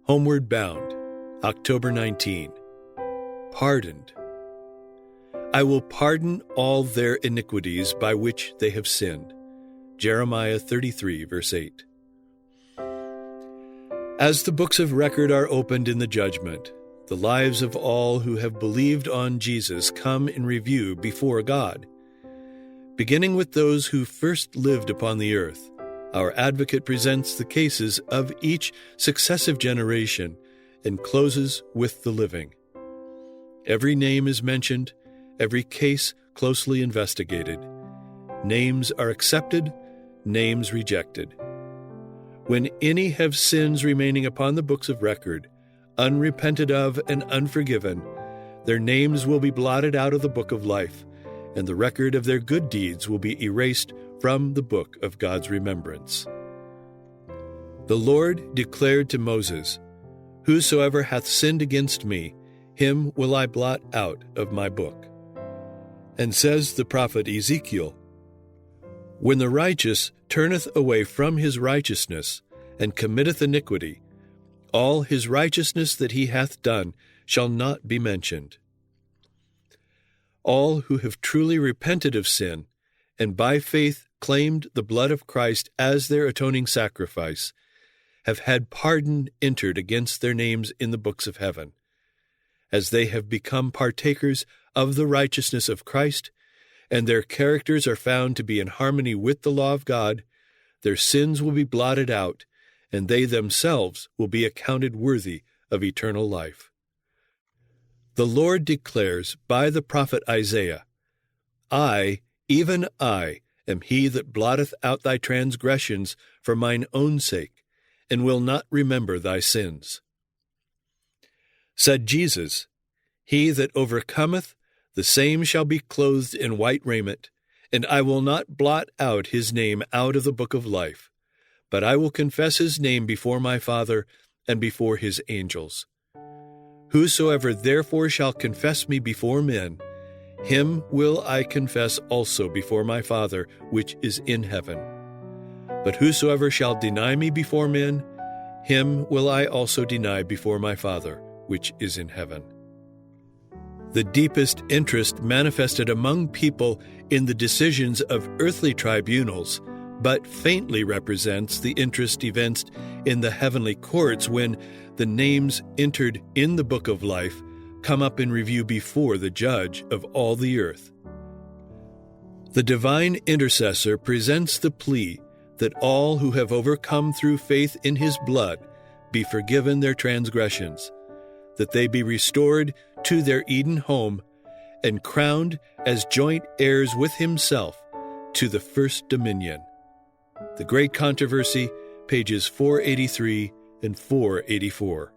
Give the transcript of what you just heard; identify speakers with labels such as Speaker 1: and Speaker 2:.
Speaker 1: Homeward Bound, October 19. Pardoned. I will pardon all their iniquities by which they have sinned. Jeremiah 33, verse 8. As the books of record are opened in the judgment, the lives of all who have believed on Jesus come in review before God. Beginning with those who first lived upon the earth, our advocate presents the cases of each successive generation and closes with the living. Every name is mentioned, every case closely investigated. Names are accepted, names rejected. When any have sins remaining upon the books of record, unrepented of and unforgiven, their names will be blotted out of the book of life, and the record of their good deeds will be erased from the book of God's remembrance. The Lord declared to Moses, "Whosoever hath sinned against me, him will I blot out of my book." And says the prophet Ezekiel, "When the righteous turneth away from his righteousness, and committeth iniquity, all his righteousness that he hath done shall not be mentioned." All who have truly repented of sin, and by faith claimed the blood of Christ as their atoning sacrifice, have had pardon entered against their names in the books of heaven. As they have become partakers of the righteousness of Christ, and their characters are found to be in harmony with the law of God, their sins will be blotted out, and they themselves will be accounted worthy of eternal life. The Lord declares by the prophet Isaiah, "I, even I, am he that blotteth out thy transgressions for mine own sake, and will not remember thy sins." Said Jesus, "He that overcometh, the same shall be clothed in white raiment, and I will not blot out his name out of the book of life, but I will confess his name before my Father and before his angels. Whosoever therefore shall confess me before men, him will I confess also before my Father which is in heaven. But whosoever shall deny me before men, him will I also deny before my Father which is in heaven." The deepest interest manifested among people in the decisions of earthly tribunals, but faintly represents the interest evinced in the heavenly courts when the names entered in the book of life come up in review before the judge of all the earth. The divine intercessor presents the plea that all who have overcome through faith in his blood be forgiven their transgressions, that they be restored to their Eden home and crowned as joint heirs with himself to the first dominion. The Great Controversy, pages 483 and 484.